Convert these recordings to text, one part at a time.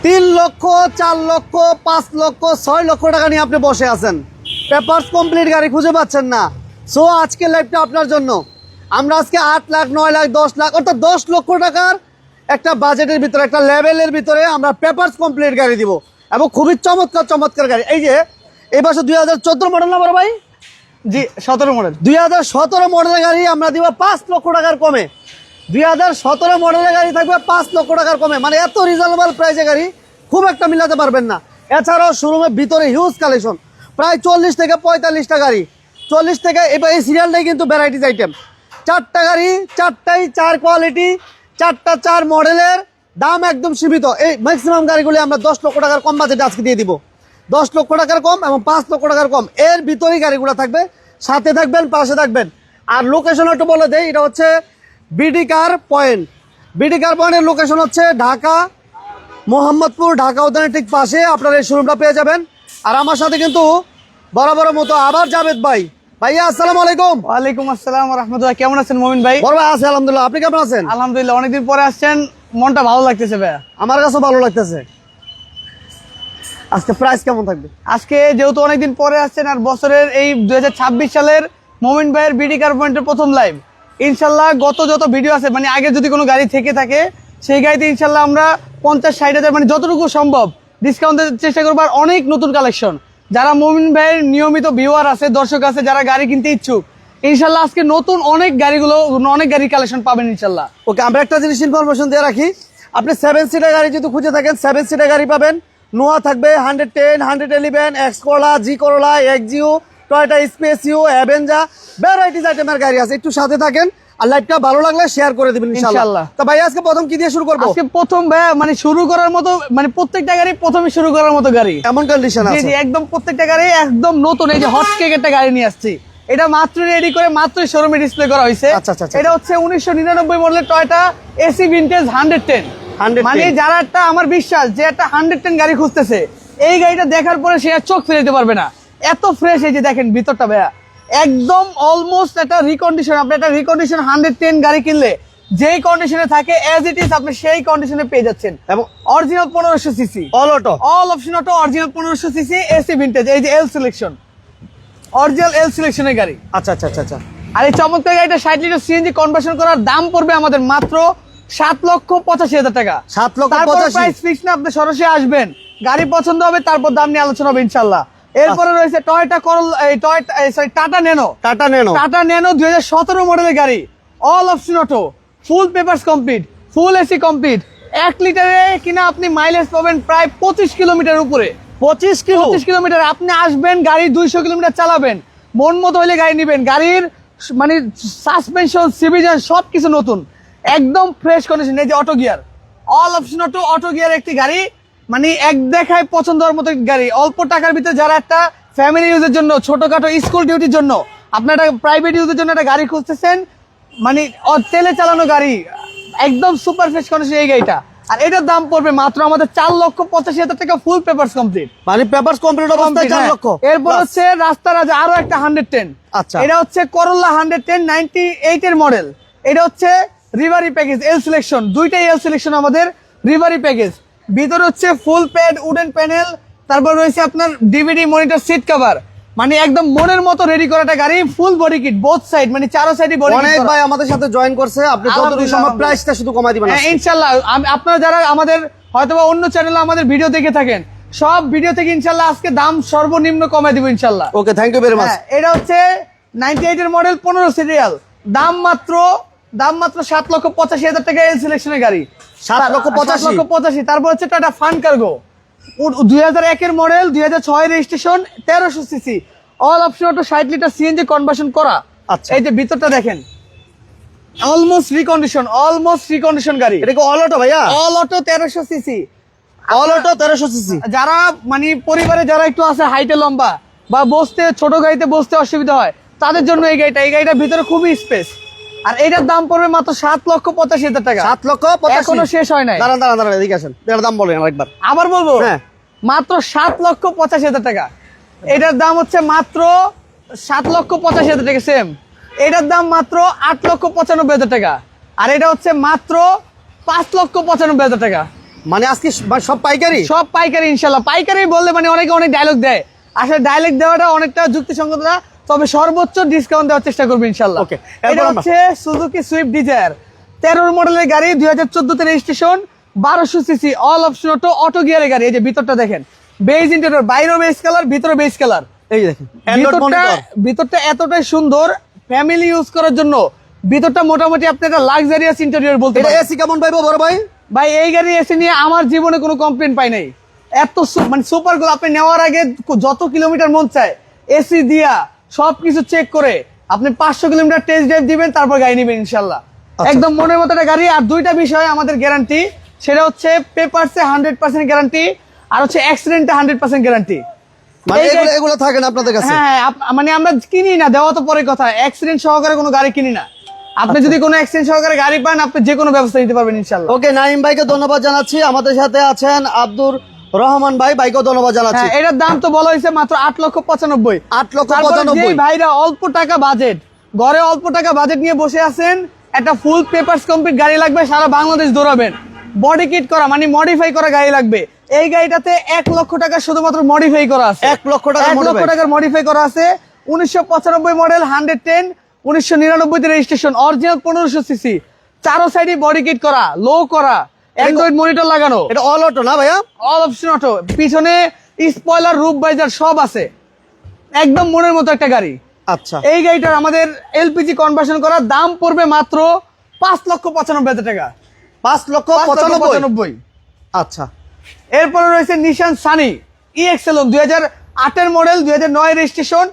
3 লক্ষ 4 লক্ষ 5 লক্ষ 6 লক্ষ টাকা নিয়ে আপনি বসে আছেন, পেপারস কমপ্লিট গাড়ি খুঁজে পাচ্ছেন না। সো আজকে লাইভটা আপনার জন্য। আমরা আজকে 8 লাখ 9 লাখ 10 লাখ অর্থাৎ 10 লক্ষ টাকার একটা বাজেটের ভিতরে, একটা লেভেলের ভিতরে আমরা পেপারস কমপ্লিট গাড়ি দিব এবং খুবই চমৎকার চমৎকার গাড়ি। এই যে এই বছর 2014 মডেল না বড় ভাই? জি 17 মডেল। 2017 মডেলের গাড়ি আমরা দিব 5 লক্ষ টাকার কমে। 2017 মডেলের গাড়ি থাকবে 5 লক্ষ টাকার কমে, মানে এত রিজনেবল প্রাইসে গাড়ি খুব একটা মিলাতে পারবেন না। এছাড়াও শোরুমের ভিতরে হিউজ কালেকশন, প্রায় 40 থেকে 45টা গাড়ি, 40 থেকে এবার এই সিরিয়ালটাই কিন্তু ভ্যারাইটিস আইটেম। 4টা গাড়ি, 4টাই 4 কোয়ালিটি, 4টা 4 মডেলের, দাম একদম সীমিত। এই ম্যাক্সিমাম গাড়িগুলি আমরা 10 লক্ষ টাকার কম বাজেটে আজকে দিয়ে দিব। 10 লক্ষ টাকার কম এবং 5 লক্ষ টাকার কম, এর ভিতরেই গাড়িগুলো থাকবে। সাথে থাকবেন, পাশে থাকবেন। আর লোকেশন একটু বলে দেয়, এটা হচ্ছে BD car point. BD car পয়েন্টের লোকেশন হচ্ছে ঢাকা মোহাম্মদপুর, ঢাকা উদ্যানের ঠিক পাশে আপনার এই শোরুমটা পেয়ে যাবেন। আর আমার সাথে কিন্তু বরাবর মতো আবার জাভেদ ভাই। ভাইয়া আসসালামু আলাইকুম। ওয়ালাইকুম আসসালাম ওয়া রাহমাতুল্লাহ। কেমন আছেন মমিন ভাই? বড় ভাই আছে আলহামদুলিল্লাহ, আপনি কেমন আছেন? আলহামদুলিল্লাহ, অনেকদিন পরে আসছেন, মনটা ভালো লাগতেছে ভাইয়া। আমার কাছেও ভালো লাগতেছে। আজকে প্রাইস কেমন থাকবে? আজকে যেহেতু অনেকদিন পরে আসছেন আর বছরের এই 2026 সালের মমিন ভাইয়ের বিডি কার পয়েন্টের প্রথম লাইভ, ইনশাল্লাহ গত যত ভিডিও আছে মানে আগে যদি কোনো গাড়ি থেকে থাকে সেই গাড়িতে ইনশাল্লাহ আমরা 50-60 হাজার মানে যতটুকু সম্ভব ডিসকাউন্ট দেওয়ার চেষ্টা করবো। আর অনেক নতুন কালেকশন, যারা মমিন ভাইয়ের নিয়মিত ভিউয়ার আছে, দর্শক আছে, যারা গাড়ি কিনতে ইচ্ছুক, ইনশাল্লাহ আজকে নতুন অনেক গাড়ি কালেকশন পাবেন ইনশাল্লাহ। ওকে, আমরা একটা জিনিস ইনফরমেশন দিয়ে রাখি, আপনি 7 সিটার গাড়ি যদি খুঁজে থাকেন 7 সিটার গাড়ি পাবেন। নোয়া থাকবে 110, 111, X Corolla, G Corolla, Axio, Toyota Space U, Avanza, varieties আইটেমের গাড়ি আছে। একটু সাথে থাকেন আর লাইভটা ভালো লাগলে শেয়ার করে দিবেন ইনশাআল্লাহ। তো ভাই আজকে প্রথম কি দিয়ে শুরু করব? আজকে প্রথম ভাই মানে শুরু করার মতো, মানে প্রত্যেকটা গাড়ি প্রথমে শুরু করার মতো গাড়ি, এমন কন্ডিশন আছে। জি জি, একদম প্রত্যেকটা গাড়ি একদম নতুন। এই যে হট কেক একটা গাড়ি নিয়ে আসছি, এটা মাত্র রেডি করে মাত্র শোরুমে ডিসপ্লে করা হয়েছে। এটা হচ্ছে 1999 মডেলের টয়োটা এসি ভিনটেজ 110। মানে যারা একটা, আমার বিশ্বাস যে একটা 110 গাড়ি খুঁজতেছে, এই গাড়িটা দেখার পরে সে আর চোখ ফেলে দিতে পারবে না, এত ফ্রেশ। এই যে দেখেন ভিতরটা ভাইয়া, একদম অলমোস্ট একটা রিকন্ডিশন। আপনি একটা রিকন্ডিশন 110 গাড়ি কিনলে যেই কন্ডিশনে থাকে এজ ইট ইজ আপনি সেই কন্ডিশনে পেয়ে যাচ্ছেন। এবং original 1500 CC all auto, all option auto, original 1500 CC AC vintage. এই যে এল সিলেকশন, অরিজিনাল এল সিলেকশনের গাড়ি। আচ্ছা আচ্ছা আচ্ছা আচ্ছা। আর এই চমৎকার গাড়িটা 60 লিটার সিএনজি কনভার্সন করার দাম পড়বে আমাদের মাত্র 7,85,000 টাকা। 7,85,000 প্রাইস ফিক্স না, আপনি সরাসরি আসবেন, গাড়ি পছন্দ হবে, তারপর দাম নিয়ে আলোচনা হবে ইনশাআল্লাহ। এরপরে রয়েছে টয়োটা করোলা, টাটা ন্যানো। টাটা ন্যানো 2017 মডেলের গাড়ি, অল অপশন অটো, ফুল পেপারস কমপ্লিট, ফুল এসি কমপ্লিট। 1 লিটারে কিনা আপনি মাইলেজ পাবেন প্রায় 25 কিলোমিটার উপরে। 25 কিলোমিটার আপনি আসবেন, গাড়ি 200 কিলোমিটার চালাবেন, মন মতো হলে গাড়ি নেবেন। গাড়ির মানে সাসপেনশন, সিভিজন সবকিছু নতুন, একদম ফ্রেশ কন্ডিশন। এই যে auto gear, all option auto, auto gear একটি গাড়ি, মানে এক দেখায় পছন্দ হওয়ার মতো গাড়ি। অল্প টাকার ভিতরে যারা একটা ফ্যামিলি ইউজের জন্য, ছোটখাটো স্কুল ডিউটির জন্য, আপনার একটা প্রাইভেট ইউজের জন্য একটা গাড়ি খুঁজতেছেন, মানে তেলে চালানো গাড়ি, একদম সুপার ফ্রেশ কন্ডিশন এই গাড়িটা। আর এটার দাম পড়বে মাত্র আমাদের 4,85,000 টাকা, ফুল পেপারস কমপ্লিট। মানে পেপারস কমপ্লিট অবস্থায় 4 লক্ষ। এরপর হচ্ছে রাস্তা রাজা আরো একটা 110। আচ্ছা, এটা হচ্ছে করোলা 110 98 এর মডেল। এটা হচ্ছে রিভারি প্যাকেজ, এল সিলেকশন, দুইটাই এল সিলেকশন আমাদের রিভারি প্যাকেজ। ভিতরে হচ্ছে ফুল প্যাড, উডেন প্যানেল, তারপর রয়েছে আপনার ডিভিডি মনিটর, সিট কভার, মানে একদম মনের মতো রেডি করা একটা গাড়ি। Full body kit, both side, মানে চারো সাইডই বডি কিট। অনেক ভাই আমাদের সাথে জয়েন করছে, আপনি যতটুকু সম্ভব প্রাইসটা শুধু কমাই দিবেন ইনশাআল্লাহ। আপনারা যারা আমাদের হয়তোবা অন্য চ্যানেলে আমাদের ভিডিও দেখে থাকেন, সব ভিডিও থেকে ইনশাআল্লাহ আজকে দাম সর্বনিম্ন কমাই দিব ইনশাআল্লাহ। ওকে, থ্যাংক ইউ ভেরি মাচ। এটা হচ্ছে 98 এর মডেল, 15 সিরিয়াল, দাম মাত্র 7,85,000 টাকা, এল সিলেকশনের গাড়ি, 7,85,000। তারপর হচ্ছে টাটা ফান কার্গো 2001 এর model, 2006 registration, 1300 CC, all option auto, 60 litre CNG conversion করা। আচ্ছা, এই যে ভিতরটা দেখেন, অলমোস্ট রিকন্ডিশন গাড়ি। এটা কি অল অটো ভাইয়া? All auto 1300 CC, all auto 1300 CC. যারা মানে পরিবারে যারা একটু আছে হাইটে লম্বা বা বসতে, ছোট গাড়িতে বসতে অসুবিধা হয়, তাদের জন্য এই গাড়িটার ভিতরে খুবই স্পেস। আর এটার দাম পড়বে মাত্র 7,85,000 টাকা। 7,85,000 এখনো শেষ হয় নাই। দাঁড়ান এদিকে আসেন, এটার দাম বলেন আরেকবার। আবার বলবো? হ্যাঁ, মাত্র 7,85,000 টাকা। এটার দাম হচ্ছে মাত্র 7,85,000 টাকা সেম। এটার দাম মাত্র 8,95,000 টাকা। আর এটা হচ্ছে মাত্র 5,95,000 টাকা। মানে আজকে সব পাইকারি? সব পাইকারি ইনশাল্লাহ। পাইকারি বললে মানে অনেকে অনেক ডায়লগ দেয়, আসলে ডায়লগ দেওয়াটা অনেকটা যুক্তিসঙ্গত না, তবে সর্বোচ্চ ডিসকাউন্ট দেওয়ার চেষ্টা করবো ইনশাল্লাহ। ওকে, এটা হচ্ছে সুজুকি সুইফট ডিজায়ার 13 মডেলের গাড়ি, 2014 তে registration, 1200 CC, all option auto, auto গিয়ারের গাড়ি। এই যে ভিতরটা দেখেন, বেজ ইন্টেরিয়র, বাইরেও বেজ কালার, ভিতরে বেজ কালার। এই যে দেখেন ভিতরটা এতটাই সুন্দর, ফ্যামিলি ইউজ করার জন্য। ভিতরটা মোটামুটি আপনি একটা লাক্সারিয়াস ইন্টেরিয়র বলতে পারেন। এসি কেমন পাইবো বড় ভাই? ভাই এই গাড়ি এসি নিয়ে আমার জীবনে কোনো কমপ্লেন পাই নাই। এত মানে সুপার গুলো আপনি নেওয়ার আগে যত কিলোমিটার মন চায় এসি দিয়া সবকিছু চেক করে আপনি 500 কিলোমিটার টেস্ট ড্রাইভ দিবেন, তারপর গাড়ি নেবেন ইনশাল্লাহ। একদম মনের মতো একটা গাড়ি। আর দুইটা বিষয় আমাদের গ্যারান্টি, সেটা হচ্ছে পেপারসে 100% গ্যারান্টি, আর হচ্ছে অ্যাক্সিডেন্টে 100% গ্যারান্টি। মানে এগুলো থাকে না আপনাদের কাছে? হ্যাঁ, মানে আমরা কিনি না, দেওয়া তো পরে কথা, অ্যাক্সিডেন্ট সহকারে কোনো গাড়ি কিনি না। আপনি যদি কোনো অ্যাক্সিডেন্ট সহকারে গাড়ি পান, আপনি যে কোনো ব্যবস্থা নিতে পারবেন ইনশাআল্লাহ। ওকে, নাইম ভাইকে ধন্যবাদ জানাচ্ছি। আমাদের সাথে আছেন আব্দুর রহমান ভাই, ভাইকেও ধন্যবাদ জানাচ্ছি। এটার দাম তো বলা হয়েছে মাত্র 8,95,000। 8,95,000। ভাইরা অল্প টাকা বাজেট, ঘরে অল্প টাকা বাজেট নিয়ে বসে আছেন, একটা ফুল পেপারস কমপ্লিট গাড়ি লাগবে, সারা বাংলাদেশ দৌড়াবেন, বডি কিট করা মানে মডিফাই করা গাড়ি লাগবে। এই গাড়িটাতে 1 লক্ষ টাকা শুধুমাত্র মডিফাই করা আছে। 1 লক্ষ টাকার মডিফাই করা আছে। 1995 মডেল, 110, 1999 তে রেজিস্ট্রেশন, অরিজিনাল 1500 সিসি, চারো সাইডে বডি কিট করা, লো করা, অ্যান্ড্রয়েড মনিটর লাগানো। এটা অল অটো না ভাইয়া? অল অপশন অটো, পিছনে স্পয়লার, রুফ ভাইজার সব আছে, একদম মনের মতো একটা গাড়ি। আচ্ছা, এই গাড়িটার আমাদের এলপিজি কনভার্সন করা, দাম পড়বে মাত্র 5,95,000 টাকা। 5,95,000। আচ্ছা, এরপরে রয়েছে নিশান সানি ইএক্সেলন, 2008 মডেল, 2009 রেজিস্ট্রেশন,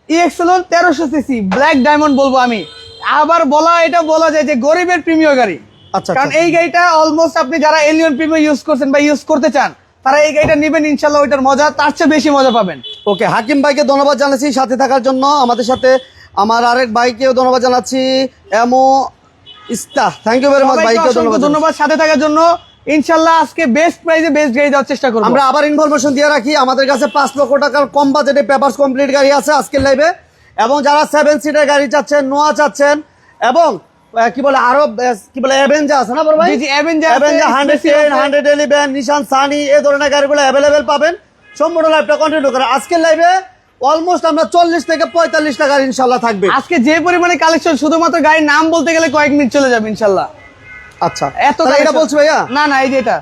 ইএক্সেলন 1300 সিসি, ব্ল্যাক ডায়মন্ড বলবো আমি। আবার এটা বলা যায় যে গরিবের প্রিমিয়ার গাড়ি। আচ্ছা, কারণ এই গাড়িটা অলমোস্ট আপনি যারা এলিয়ন প্রিমিয়ার ইউজ করছেন বা ইউজ করতে চান, তারা এই গাড়িটা নেবেন ইনশাল্লাহ, ওইটার মজা তার চেয়ে বেশি মজা পাবেন। ওকে, হাকিম ভাইকে ধন্যবাদ জানাচ্ছি সাথে থাকার জন্য। আমাদের সাথে আমার আরেক ভাইকেও ধন্যবাদ জানাচ্ছি, এমো ইস্তা। থ্যাংক ইউ ভেরি মাচ ভাইকে ধন্যবাদ সাথে থাকার জন্য। ইনশাল্লাহ আজকে বেস্ট প্রাইসে বেস্ট গাড়ি দেওয়ার চেষ্টা করব। আমরা আবার ইনফরমেশন দিয়ে রাখি, আমাদের কাছে 5 লক্ষ টাকার কম বাজেটে পেপারস কমপ্লিট গাড়ি আছে আজকের লাইভে। এবং যারা 7 সিটার গাড়ি চাচ্ছেন, নোয়া চাচ্ছেন, এবং কি বলে আরো কি বলে অ্যাভেঞ্জার আছে না বড় ভাই? জি, অ্যাভেঞ্জার 110, 111, নিশান সানি, এই ধরনের গাড়িগুলো অ্যাভেলেবেল পাবেন। সম্পূর্ণ লাইভটা কন্টিনিউ করে আজকের লাইভে অলমোস্ট আমরা 40 থেকে 45 টাকার ইনশাল্লাহ থাকবে। আজকে যে পরিমাণে কালেকশন, শুধুমাত্র গাড়ির নাম বলতে গেলে কয়েক মিনিট চলে যাবে ইনশাল্লাহ। আচ্ছা, এত এটা বলছি ভাইয়া? না এই যে এটা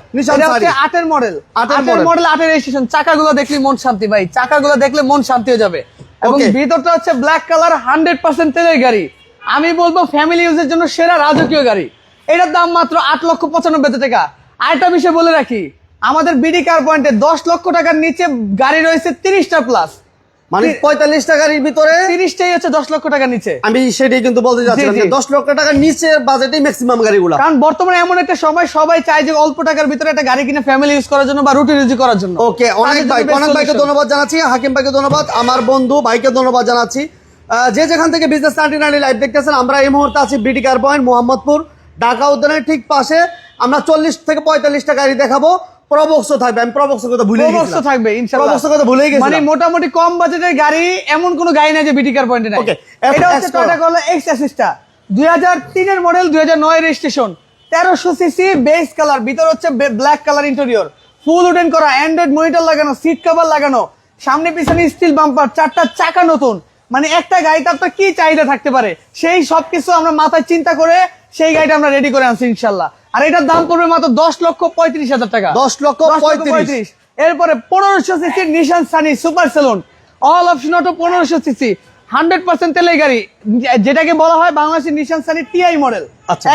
হচ্ছে 8 মডেল, 8 রেজিস্ট্রেশন। চাকাগুলো দেখলে মন শান্তি ভাই, চাকাগুলো দেখলে মন শান্তি হয়ে যাবে। এবং ভিতরটা হচ্ছে ব্ল্যাক কালার, 100% তেলের গাড়ি। আমি বলবো ফ্যামিলি ইউজের জন্য সেরা রাজকীয় গাড়ি। এটার দাম মাত্র 8,95,000 টাকা। আরেকটা বিষয় বলে রাখি, আমাদের বিডি কার পয়েন্টে 10 লক্ষ টাকার নিচে গাড়ি রয়েছে 30টা প্লাস, মানে 45 টাকার ভিতরে 30টাই হচ্ছে 10 লক্ষ টাকার নিচে। আমি সেটাই কিন্তু বলতে যাচ্ছিলাম যে 10 লক্ষ টাকার নিচে বাজেটে ম্যাক্সিমাম গাড়িগুলো। কারণ বর্তমানে এমন একটা সময়, সবাই চায় যে অল্প টাকার ভিতরে একটা গাড়ি কিনে ফ্যামিলি ইউজ করার জন্য বা রুটিন ইউজ করার জন্য। ওকে, অনেক ভাইকে ধন্যবাদ জানাচ্ছি, হাকিম ভাইকে ধন্যবাদ, আমার বন্ধু ভাইকে ধন্যবাদ জানাচ্ছি। যে যেখান থেকে বিজনেস 99 লাইভ দেখতেছেন, আমরা এই মুহূর্তে আছি BD car point, Mohammadpur, Dhaka উদ্যানের ঠিক পাশে। আমরা 40 থেকে 45টা গাড়ি দেখাবো। প্রবক্স থাকবে, আমি প্রবক্স কথা ভুলে গেছি। প্রবক্স থাকবে ইনশাআল্লাহ, প্রবক্স কথা ভুলে গেছি। মানে মোটামুটি কম বাজেটের গাড়ি এমন কোন গাড়ি নাই যে বিডি কার পয়েন্টে নাই। এটা হচ্ছে টয়োটা করোলা এক্স অ্যাসিস্টা, 2003 এর model, 2009 registration, 1300 CC, base colour, ভিতর হচ্ছে ব্ল্যাক কালার ইন্টেরিয়র, ফুল উডেন করা, অ্যান্ড্রয়েড মনিটর লাগানো, সিট কভার লাগানো, সামনে পিছনে স্টিল বাম্পার, 4টা চাকা নতুন। মানে একটা গাড়িতে আপনার কি চাহিদা থাকতে পারে, সেই সবকিছু আমরা মাথায় চিন্তা করে সেই গাড়িটা আমরা রেডি করে আনছি ইনশাল্লাহ। আর এটার দাম পড়বে মাত্র 10,35,000 টাকা। 10,35,000। এরপরে 1500 CC Nissan Sunny super saloon, all option auto, 1500 CC, 100% তেলের গাড়ি, যেটাকে বলা হয় বাংলাদেশের নিশান সানি টিআই মডেল।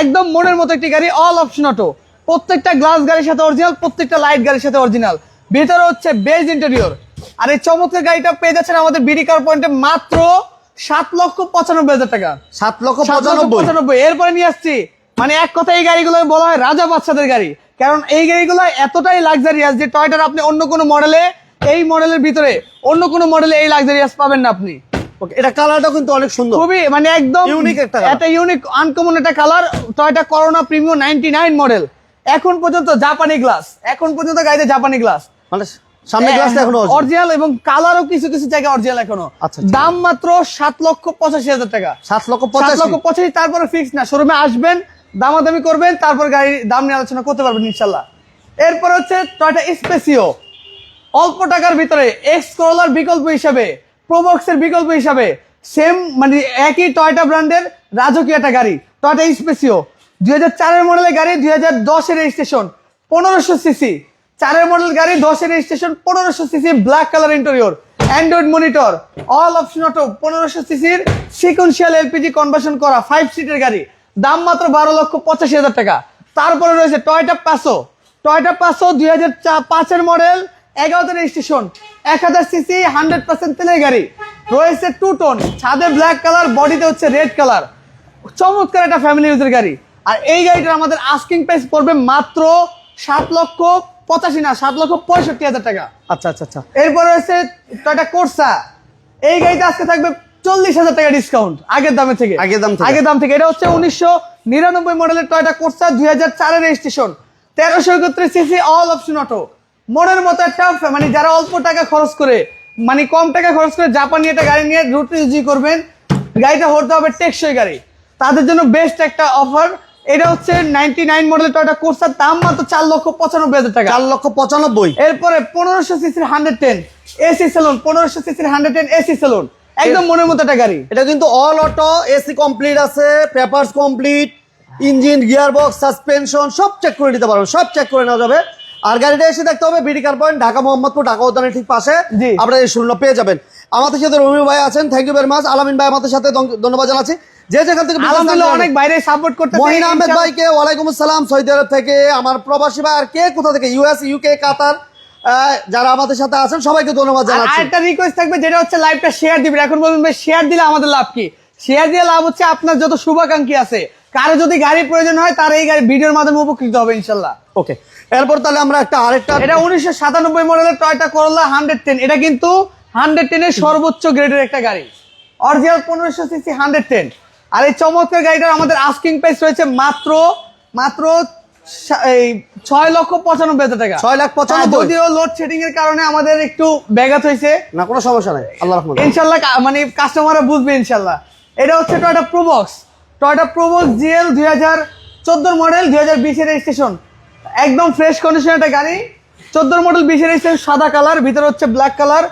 একদম মনের মতো একটি গাড়ি, অল অপশন অটো, প্রত্যেকটা গ্লাস গাড়ির সাথে অরিজিনাল, প্রত্যেকটা লাইট গাড়ির সাথে অরিজিনাল, ভিতরে হচ্ছে বেজ ইন্টেরিয়র। আর এই চমৎকার গাড়িটা পেয়ে যাচ্ছেন আমাদের বিডি কার পয়েন্টে মাত্র 7,95,000 টাকা। 7,95,000। এরপরে নিয়ে আসছি, মানে এক কথা এই গাড়িগুলো বলা হয় রাজা বাচ্চাদের গাড়ি, কারণ এই গাড়িগুলো এতটাই লাক্সারিয়াস যে টয়োটার আপনি অন্য কোনো মডেলে, এই মডেলের ভিতরে অন্য কোনো মডেলে এই লাক্সারিয়াস পাবেন না আপনি। এটা কালারটা কিন্তু অনেক সুন্দর, খুবই মানে একদম ইউনিক একটা ইউনিক আনকমন একটা colour. Toyota corona premium 99 model, এখন পর্যন্ত জাপানি গ্লাস, এখন পর্যন্ত গাড়িতে জাপানি গ্লাস, মানে সামনে গ্লাসটা এখনো অরিজিনাল, এবং কালারও কিছু কিছু জায়গায় অরিজিনাল এখনো। দাম মাত্র 7,85,000 টাকা। 7,85,000। তারপরে ফিক্স না, শোরুমে আসবেন, দামাদামি করবেন, তারপর গাড়ির দাম নিয়ে আলোচনা করতে পারবেন ইনশাল্লাহ। এরপর হচ্ছে টয়োটা স্পেসিও, অল্প টাকার ভিতরে এক্স করোলার বিকল্প হিসাবে, প্রোবক্সের বিকল্প হিসাবে সেম মানে একই টয়োটা ব্র্যান্ডের রাজকীয় একটা গাড়ি টয়োটা স্পেসিও। 2004 মডেলের গাড়ি, 2010 রেজিস্ট্রেশন, 1500 সিসি। 4 মডেল গাড়ি, 10 registration, 1500 CC, black colour interior, Android monitor, all option auto, 1500 সিসির সিকোয়েন্সিয়াল এলপিজি কনভার্সন করা 5 সিটের গাড়ি, দাম মাত্র 12,85,000 টাকা। তারপরে রয়েছে Toyota Passo, Toyota Passo 2005 model, 11 registration, 1000 CC, 100% তেলের গাড়ি, রয়েছে 2 টোন, ছাদে ব্ল্যাক কালার, বডিতে হচ্ছে রেড কালার, চমৎকার একটা ফ্যামিলি ইউজের গাড়ি। আর এই গাড়িটা আমাদের আস্কিং প্রাইস পড়বে মাত্র 7,85,000 না, 7,65,000 টাকা। আচ্ছা আচ্ছা আচ্ছা। এরপর রয়েছে টয়োটা কোর্সা, এই গাড়িটা আজকে থাকবে 40,000 টাকা ডিসকাউন্ট আগের দাম থেকে। আগের দাম থেকে এটা হচ্ছে 1999 মডেলের Toyota Corsa, 2004 registration, 1331 CC, all option auto. মনের মতো একটা মানে যারা অল্প টাকা খরচ করে মানে কম টাকা খরচ করে জাপানি একটা গাড়ি নিয়ে রুট ইউজ করবেন, গাড়িটা হতে হবে টেকসই গাড়ি, তাদের জন্য বেস্ট একটা অফার। এটা হচ্ছে 99 মডেলের টয়োটা কোর্সা, দাম মাত্র 4,95,000 টাকা। 4,95,000। এরপরে 1500 সিসির 110 এসি সেলুন, 1500 সিসির 110 এসি সেলুন, একদম মনের মতো একটা গাড়ি। এটা কিন্তু অল অটো, এসি কমপ্লিট আছে, papers complete, engine, gear box, suspension সব চেক করে নিতে পারবেন, সব চেক করে নেওয়া যাবে। আর গাড়িটা এসে দেখতে হবে BD car point, Dhaka Mohammadpur, Dhaka উদ্যানের ঠিক পাশে আপনারা এই শোরুমটা পেয়ে যাবেন। আমাদের সাথে রমি ভাই আছেন, থ্যাংক ইউ ভেরি মাচ। আলামিন ভাই আমাদের সাথে ধন্যবাদ জানাচ্ছি, যে যেখান থেকে আলহামদুলিল্লাহ অনেক বাইরে সাপোর্ট করতে। মহিন আহমেদ ভাইকে ওয়ালাইকুম আসসালাম সৌদি আরব থেকে, আমার প্রবাসী ভাই আর কে কোথা থেকে, ইউএস, ইউকে, কাতার, যারা আমাদের সাথে আছেন সবাইকে ধন্যবাদ জানাচ্ছি। একটা রিকোয়েস্ট থাকবে, যেটা হচ্ছে লাইভটা শেয়ার দিবেন। এখন বলবেন ভাই শেয়ার দিলে আমাদের লাভ কি? শেয়ার দিয়ে লাভ হচ্ছে আপনার যত শুভাকাঙ্ক্ষী আছে, কারো যদি গাড়ির প্রয়োজন হয় তার এই গাড়ি ভিডিওর মাধ্যমে উপকৃত হবে ইনশাল্লাহ। ওকে, এরপর তাহলে আমরা আরেকটা, এটা 1997 মডেলের টয়োটা করোলা 110, এটা কিন্তু 110 এর সর্বোচ্চ গ্রেডের একটা গাড়ি, অরিজিনাল 1500 সিসি 110। আর এই চমৎকার গাড়িটার আমাদের আস্কিং প্রাইস রয়েছে মাত্র 6,95,000 টাকা। 6,95,000। যদিও লোড শেডিং এর কারণে আমাদের একটু ব্যাঘাত হয়েছে, না কোনো সমস্যা নাই, আল্লাহ রহমত, ইনশাল্লাহ মানে কাস্টমাররা বুঝবে ইনশাল্লাহ। এটা হচ্ছে Toyota Probox, Toyota Probox GL 2014 model, 2020 registration, একদম ফ্রেশ কন্ডিশন একটা গাড়ি। 14 মডেল, 20 রেজিস্ট্রেশন, সাদা কালার, ভিতরে হচ্ছে ব্ল্যাক কালার,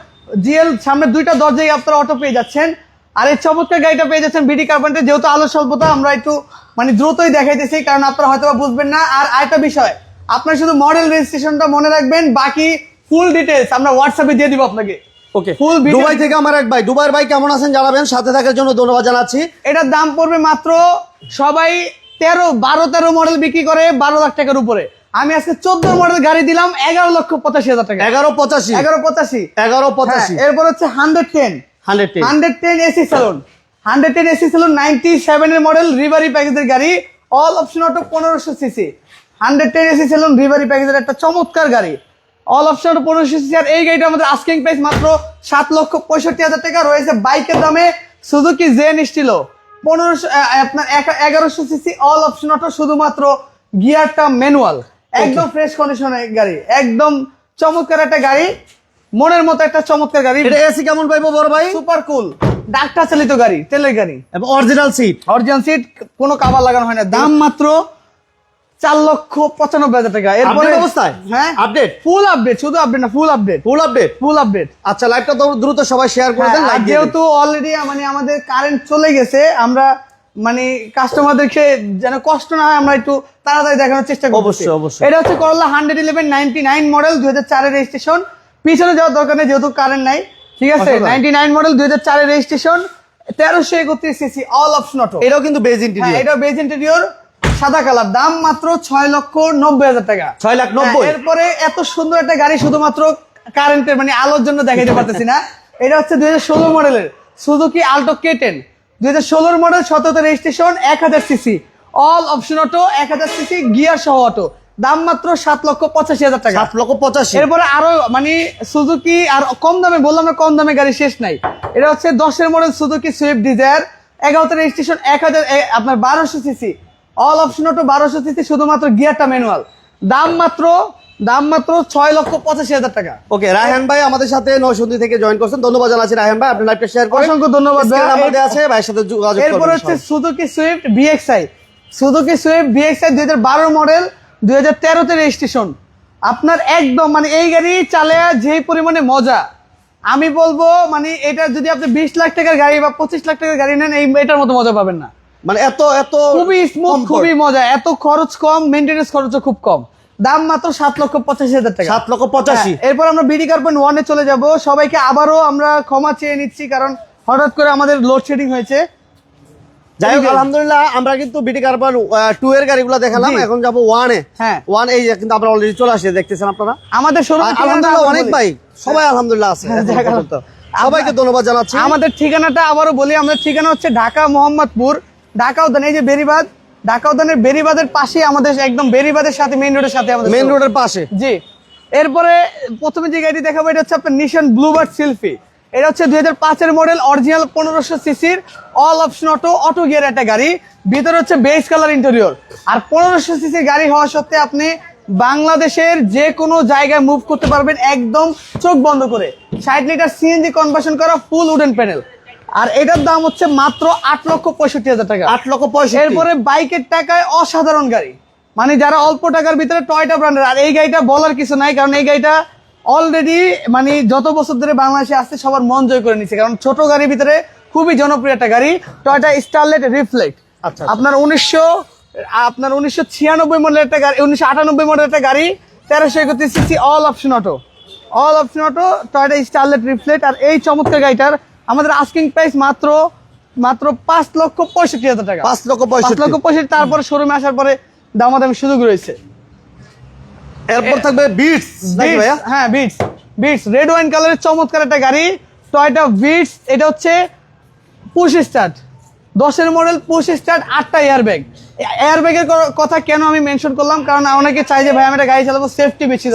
জিএল, সামনে 2টা দরজায় আপনারা অটো পেয়ে যাচ্ছেন। আর এই চমৎকার গাড়িটা পেয়ে যাচ্ছেন বিডি কার্পেন্টার। যেহেতু আলো স্বল্পতা, আমরা একটু মানে দ্রুতই দেখাইতেছি, কারণ আপনারা হয়তো বুঝবেন না। আর আরেকটা বিষয়, আপনার শুধু মডেল রেজিস্ট্রেশনটা মনে রাখবেন, বাকি ফুল ডিটেলস আমরা হোয়াটসঅ্যাপে দিয়ে দিব আপনাকে। ওকে, দুবাই থেকে আমার এক ভাই, দুবাইয়ের ভাই কেমন আছেন জানাবেন, সাথে থাকার জন্য ধন্যবাদ জানাচ্ছি। এটার দাম পড়বে মাত্র, সবাই 12-13 মডেল বিক্রি করে 12 লাখ টাকার উপরে, আমি আজকে 14 মডেল গাড়ি দিলাম 11,85,000 টাকা। 11,85,000। এরপর হচ্ছে 110 এসি সেলুন, 110 এসি সেলুন 97 এর মডেল, রিভারি প্যাকেজের গাড়ি, all option auto, 1500 CC, 110 AC salon reverie প্যাকেজের একটা চমৎকার গাড়ি, অল অপশন অটো, 1500 সিসি। আর এই গাড়িটা আমাদের আস্কিং প্রাইস মাত্র 7,65,000 টাকা। রয়েছে বাইকের দামে Suzuki Zen Estilo 1100 CC, all option auto, শুধুমাত্র গিয়ারটা ম্যানুয়াল, একদম ফ্রেশ কন্ডিশনের গাড়ি, একদম চমৎকার একটা গাড়ি, মনের মতো একটা চমৎকার গাড়ি। এটা এসি কেমন পাইবো বড় ভাই? সুপার কুল, ডাক্তার চালিত গাড়ি, তেলের গাড়ি, এবং অরিজিনাল সিট, কোনো কাভার লাগানো হয় না। দাম মাত্র 4,95,000 টাকা। এরপরে অবস্থায় হ্যাঁ আপডেট, ফুল আপডেট, শুধু আপডেট না, ফুল আপডেট। আচ্ছা, লাইভটা দ্রুত সবাই শেয়ার করে দেন। যেহেতু অলরেডি মানে আমাদের কারেন্ট চলে গেছে, আমরা মানে কাস্টমারদেরকে যেন কষ্ট না হয়, আমরা একটু তাড়াতাড়ি দেখানোর চেষ্টা করব। অবশ্যই। এটা হচ্ছে করলা 111 99 মডেল, 2004 রেজিস্ট্রেশন, পিছনে যাওয়ার দরকার নেই যেহেতু কারেন্ট নাই, ঠিক আছে। 99 model, 2004 registration, 1331 CC, all option auto. এটাও কিন্তু বেজ ইন্টেরিয়র, এটাও বেজ ইন্টেরিয়র, সাদা কালার, দাম মাত্র 6,90,000 টাকা। 6,90,000। এরপরে এত সুন্দর একটা গাড়ি শুধুমাত্র কারেন্টের মানে আলোর জন্য দেখাইতে পারতেছি না। এটা হচ্ছে 2016 মডেলের Suzuki Alto K10, 2016 model, 17 registration, 1000 CC, all option auto, 1000 CC, gear সহ অটো, দাম মাত্র 7,85,000 টাকা। 7,85,000। এরপরে আরো মানে সুজুকি আর কম দামে, বললাম না কম দামে গাড়ি শেষ নাই। এটা হচ্ছে 10 model Suzuki Swift Dzire, 11 registration, 1000 আপনার 1200 CC, all option auto, 1200 CC, শুধুমাত্র গিয়ারটা ম্যানুয়াল, দাম মাত্র 6,85,000 টাকা। ওকে, রায়হান ভাই আমাদের সাথে নরসিংদী থেকে জয়েন করছেন, ধন্যবাদ জানাচ্ছি রায়হান ভাই, আপনি লাইভটা শেয়ার করেন, অসংখ্য ধন্যবাদ। আছে ভাইয়ের সাথে যোগাযোগ করবেন। এরপর হচ্ছে সুজুকি সুইফট ভিএক্সআই, 2012 মডেল, 2013 তে রেজিস্ট্রেশন, আপনার একদম মানে এই গাড়ি চালায় যে পরিমাণে মজা, আমি বলবো মানে এটা যদি আপনি 20 লাখ টাকার গাড়ি বা 25 লাখ টাকার গাড়ি নেন, এটার মতো মজা পাবেন না। মানে এত এত খুবই স্মুথ, খুবই মজা, এত খরচ কম, মেইনটেনেন্স খরচও খুব কম। দাম মাত্র 7,85,000 টাকা। 7,85,000। এরপর আমরা বিডি কার পয়েন্ট 1 এ চলে যাব। সবাইকে আবারও আমরা ক্ষমা চেয়ে নিচ্ছি, কারণ হঠাৎ করে আমাদের লোডশেডিং হয়েছে। যাই হোক, আলহামদুলিল্লাহ আমরা কিন্তু বিডি কার্বন 2 এর গাড়িগুলো দেখালাম, এখন যাব 1 এ। হ্যাঁ, 1 এই যে কিন্তু আমরা অলরেডি চলে আসছে, দেখতেছেন আপনারা আমাদের শোরুম। আলহামদুলিল্লাহ অনেক ভাই সবাই আলহামদুলিল্লাহ আছে, সবাইকে ধন্যবাদ জানাচ্ছি। আমাদের ঠিকানাটা আবারও বলি, আমাদের ঠিকানা হচ্ছে ঢাকা মোহাম্মদপুর, ঢাকা উদ্যান, এই যে বেরিবাদ, ঢাকা উদ্যানের বেরিবাদের পাশে আমাদের, একদম বেরিবাদের সাথে, মেইন রোডের সাথে আমাদের, মেইন রোডের পাশে। জি। এরপরে প্রথমে যে গাড়ি দেখাবো এটা হচ্ছে আপনার নিশান ব্লুবার্ড সিলফি। এটা হচ্ছে 2005 এর মডেল, অরিজিনাল 1500 সিসির অল অপশন অটো গিয়ার একটা গাড়ি। ভিতরে হচ্ছে বেজ কালার ইন্টেরিয়র। আর 1500 সিসির গাড়ি হওয়া সত্ত্বে আপনি বাংলাদেশের যে কোনো জায়গায় মুভ করতে পারবেন একদম চোখ বন্ধ করে। 60 লিটার সিএনজি কনভার্সন করা ফুল উডেন প্যানেল। আর এটার দাম হচ্ছে মাত্র 8,65,000 টাকা। 8,65,000। এরপরে বাইকের টাকায় অসাধারণ গাড়ি, মানে যারা অল্প টাকার ভিতরে টয়টা ব্র্যান্ডের। আর এই গাড়িটা বলার কিছু নাই, কারণ এই গাড়িটা অলরেডি মানে যত বছর ধরে বাংলাদেশে আসছে সবার মন জয় করে নিচ্ছে, কারণ ছোট গাড়ির ভিতরে খুবই জনপ্রিয় একটা গাড়ি, টয়টা স্টারলেট রিফ্লেক্ট। আচ্ছা, আপনার 1996 মডেলের একটা গাড়ি, 1998 মডেলের একটা গাড়ি, 1331 CC, all option auto, Toyota Starlet reflect. আর এই চমৎকার গাড়িটার আমাদের আস্কিং প্রাইস মাত্র 5,65,000 টাকা। 5,65,000। তারপরে শোরুমে আসার পরে দামাদামি সুযোগ রয়েছে। এরপর থাকবে বিটস, নাকি ভাইয়া? হ্যাঁ, বিটস রেড ওয়াইন কালারের চমৎকার একটা গাড়ি, টয়টা বিটস। এটা হচ্ছে পুশ স্টার্ট, 10 এর মডেল, পুশ স্টার্ট, 8টা এয়ারব্যাগ। এয়ারব্যাগের কথা কেন আমি মেনশন করলাম, কারণ অনেকে চাই যে ভাই আমি একটা গাড়ি চালাবো, সেফটি বেশি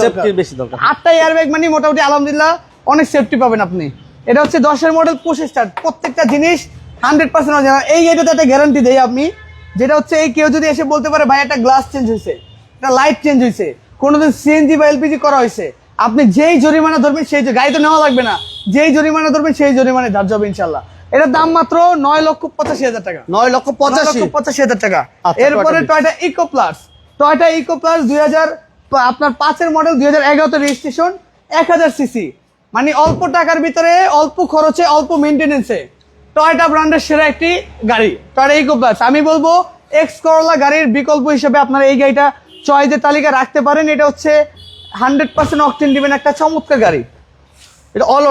দরকার। 8টা এয়ারব্যাগ মানে মোটামুটি আলহামদুলিল্লাহ অনেক সেফটি পাবেন আপনি। এটা হচ্ছে 10 এর মডেল, পুশ স্টার্ট, প্রত্যেকটা জিনিস 100% অরিজিনাল। এই গাড়িটাতে একটা গ্যারান্টি দেই আপনি, যেটা হচ্ছে এই কেউ যদি এসে বলতে পারে ভাই একটা গ্লাস চেঞ্জ হয়েছে, একটা লাইট চেঞ্জ হয়েছে, কোনোদিন সিএনজি বা এলপিজি করা হয়েছে, আপনি যেই জরিমানা ধরবেন সেই গাড়ি তো নেওয়া লাগবে না, যেই জরিমানা ধরবেন সেই জরিমানা ধার্য হবে ইনশাল্লাহ। এটার দাম মাত্র 9,85,000 টাকা। 9,85,000 টাকা। এরপরে টয়টা ইকো প্লাস, 2000 আপনার 5 এর মডেল, 2011 তে রেজিস্ট্রেশন, 1000 সিসি, মানে অল্প টাকার ভিতরে অল্প খরচে অল্প মেইনটেনেন্সে টয়টা ব্র্যান্ডের সেরা একটি গাড়ি, টয়টা ইকো প্লাস। আমি বলবো এক্স করোলা গাড়ির বিকল্প হিসেবে আপনারা এই গাড়িটা চয়েসের তালিকা রাখতে পারেন। এটা হচ্ছে 100% অকটেন দিবেন একটা চমৎকার গাড়ি। এটা অল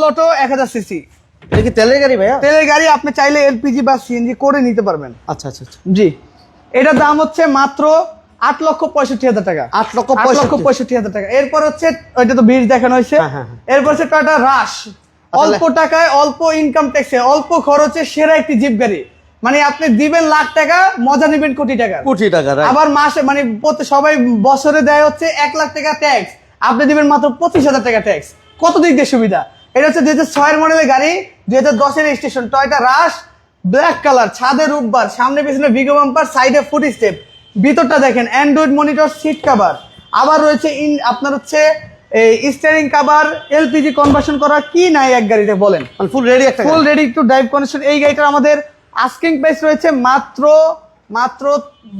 অটো 1000 সিসি। এটা কি তেলের গাড়ি ভাইয়া? তেলের গাড়ি, আপনি চাইলে এলপিজি বা সিএনজি করে নিতে পারবেন। আচ্ছা। জি। এটার দাম হচ্ছে মাত্র 8,65,000 টাকা। 8,65,000 টাকা। এরপর হচ্ছে ওইটা তো বিট দেখানো হয়েছে। এরপর হচ্ছে টয়টা রাশ, অল্প টাকায় অল্প ইনকাম ট্যাক্সে অল্প খরচে সেরা একটি জিপ গাড়ি, মানে আপনি দিবেন লাখ টাকা, মজা নিবেন কোটি টাকা। আবার মাসে মানে সবাই বছরে দেয় হচ্ছে 1 লাখ টাকা ট্যাক্স, আপনি দিবেন মাত্র 25,000 টাকা ট্যাক্স। কত দিক দিয়ে সুবিধা। এটা হচ্ছে 2006 এর মডেলের গাড়ি, 2010 এর রেজিস্ট্রেশন, টয়টা রাশ, ব্ল্যাক কালার, ছাদে রূপবার, সামনে পিছনে ভিগো বাম্পার, সাইডে ফুট স্টেপ। ভিতরটা দেখেন অ্যান্ড্রয়েড মনিটর, সিট কভার, আবার রয়েছে আপনার হচ্ছে স্টিয়ারিং কভার, এলপিজি কনভার্সন করা, কি নাই এক গাড়িতে বলেন, full ready to drive condition. এই গাড়িটার আমাদের আস্কিং প্রাইস রয়েছে মাত্র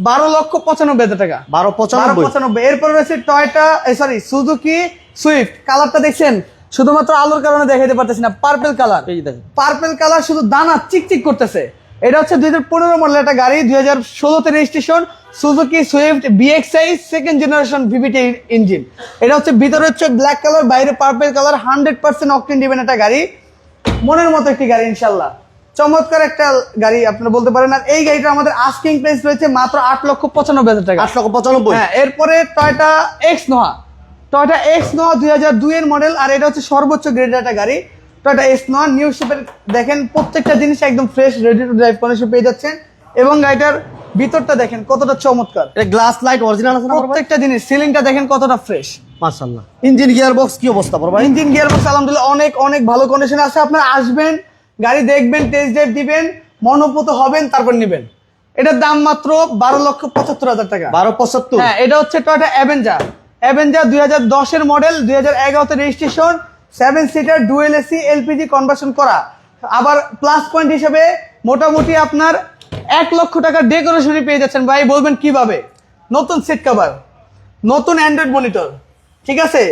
12,95,000 টাকা। 12,95,000। এরপর রয়েছে সুজুকি সুইফট। কালারটা দেখছেন, শুধুমাত্র আলোর কারণে দেখাইতে পারতেছি না, পার্পল কালার, শুধু দানা চিকচিক করতেছে। এটা হচ্ছে 2015 মডেল একটা গাড়ি, 2016 তে registration, Suzuki Swift BXI second generation VVT engine. এটা হচ্ছে ভিতরে হচ্ছে ব্ল্যাক কালার, বাইরে পার্পল কালার, 100% অকটেন দিবেন একটা গাড়ি, মনের মতো একটি গাড়ি ইনশাল্লাহ। চমৎকার একটা গাড়ি আপনারা বলতে পারেন। আর এই গাড়িটা আমাদের আস্কিং প্রাইস রয়েছে মাত্র 8,95,000 টাকা। 8,95,000। হ্যাঁ। এরপরে টয়টা এক্স নোহা, 2002 এর মডেল, আর এটা হচ্ছে সর্বোচ্চ গ্রেডের একটা গাড়ি, টয়টা এক্স নোহা নিউ শেপের। দেখেন প্রত্যেকটা জিনিস একদম fresh, ready to drive condition পেয়ে যাচ্ছেন। এবং গাড়িটার ভিতরটা দেখেন কতটা চমৎকার, গ্লাস লাইট অরিজিনাল আছে না? প্রত্যেকটা জিনিস, সিলিংটা দেখেন কতটা ফ্রেশ, মাশাআল্লাহ। ইঞ্জিন গিয়ার বক্স কি অবস্থা বড় ভাই? ইঞ্জিন গিয়ার বক্স আলহামদুলিল্লাহ অনেক ভালো কন্ডিশনে আছে। আপনারা আসবেন, গাড়ি দেখবেন, টেস্ট ড্রাইভ দিবেন, মনোপুত হবেন, তারপর নেবেন। এটার দাম মাত্র 12,75,000 টাকা। 12,75। হ্যাঁ। এটা হচ্ছে টয়টা অ্যাভেঞ্জার 2010 এর মডেল, 2011 তে registration, 7 seater, dual AC, LPG conversion করা। আবার প্লাস পয়েন্ট হিসেবে মোটামুটি আপনার 1 লক্ষ টাকা ডেকোরেশনই পেয়ে যাচ্ছেন। ভাই বলবেন কিভাবে? নতুন সিট কভার, নতুন অ্যান্ড্রয়েড মনিটর, ঠিক আছে,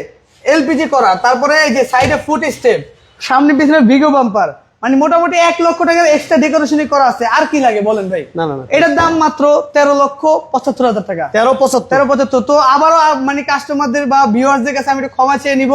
এলপিজি করা, তারপরে এই যে সাইডে ফুট স্টেপ, সামনে পিছনে ভিগো বাম্পার, মানে মোটামুটি 1 লক্ষ টাকার এক্সট্রা ডেকোরেশনই করা আছে। আর কি লাগে বলেন ভাই? না না না, এটার দাম মাত্র 13,75,000 টাকা। 13,75,000। তো আবারও মানে কাস্টমারদের বা ভিউয়ারদের কাছে আমি একটু ক্ষমা চেয়ে নিব,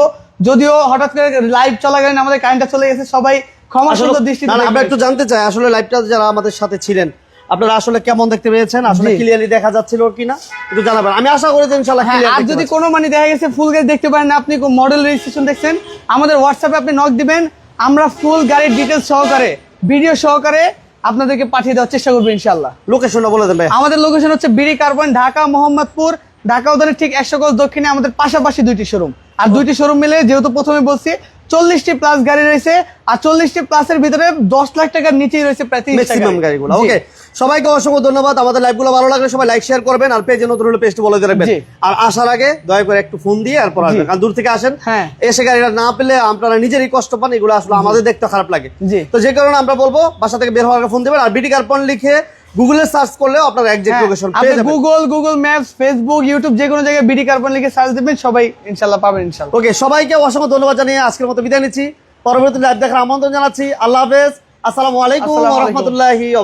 যদিও হঠাৎ করে লাইভ চলাকালীন আমাদের কারেন্টটা চলে গেছে, সবাই ক্ষমা সুন্দর দৃষ্টিতে না, না, আমরা দেখবেন। একটু জানতে চাই আসলে লাইভটা যারা আমাদের সাথে ছিলেন আপনারা আসলে কেমন দেখতে পেয়েছেন, আসলে জি। ক্লিয়ারলি দেখা যাচ্ছিল কিনা একটু জানাবেন। আমি আশা করি যে ইনশাআল্লাহ হ্যাঁ, ক্লিয়ার আর যদি কোনো মানে দেখা গেছে ফুল গাড়ি দেখতে পারেন না, আপনি মডেল রেজিস্ট্রেশন দেখছেন, আমাদের হোয়াটসঅ্যাপে আপনি নক দিবেন, আমরা ফুল গাড়ির ডিটেলস সহকারে ভিডিও সহকারে আপনাদেরকে পাঠিয়ে দেওয়ার চেষ্টা করবো ইনশাআল্লাহ। লোকেশনটা বলে দেন ভাই। আমাদের লোকেশন হচ্ছে বিডি কার্বন, ঢাকা মোহাম্মদপুর, ঢাকা উদ্যানের ঠিক 100 গজ দক্ষিণে আমাদের পাশাপাশি 2টি শোরুম। আর 2টি শোরুম মিলে যেহেতু প্রথমে বলছি 40টি প্লাস গাড়ি রয়েছে, আর 40টি প্লাসের ভিতরে 10 লাখ টাকার নিচেই রয়েছে প্রায় 30টা ম্যাক্সিমাম গাড়িগুলো। ওকে, সবাইকে অসংখ্য ধন্যবাদ। আমাদের লাইভগুলো ভালো লাগলে সবাই লাইক শেয়ার করবেন, আর পেজে নতুন হলে পেজটি বলে রাখবেন। জি। আর আসার আগে দয়া করে একটু ফোন দিয়ে তারপর আসবেন, কারণ দূর থেকে আসেন, হ্যাঁ। এসে গাড়িটা না পেলে আপনারা নিজেরই কষ্ট পান, এগুলো আসলে আমাদের দেখতে খারাপ লাগে। জি। তো যে কারণে আমরা বলবো বাসা থেকে বের হওয়ার আগে ফোন দিবেন, আর বিডি কার্পন লিখে গুগলে সার্চ করলেও আপনারা একজ্যাক্ট লোকেশন পেয়ে যাবেন। গুগল ম্যাপস, ফেসবুক, ইউটিউব যে কোনো জায়গায় বিডি কার্বন লিখে সার্চ দিবেন, সবাই ইনশাআল্লাহ পাবেন ইনশাআল্লাহ। ওকে, সবাইকে অসংখ্য ধন্যবাদ জানিয়ে আজকের মতো বিদায় নিচ্ছি। পরবর্তী লাইভ দেখার আমন্ত্রণ জানাচ্ছি। আল্লাহ হাফেজ, আসসালামু আলাইকুম আসসালামু ওয়া আলাইকুম। রাহমাতুল্লাহি ওয়া বারাকাতুহু।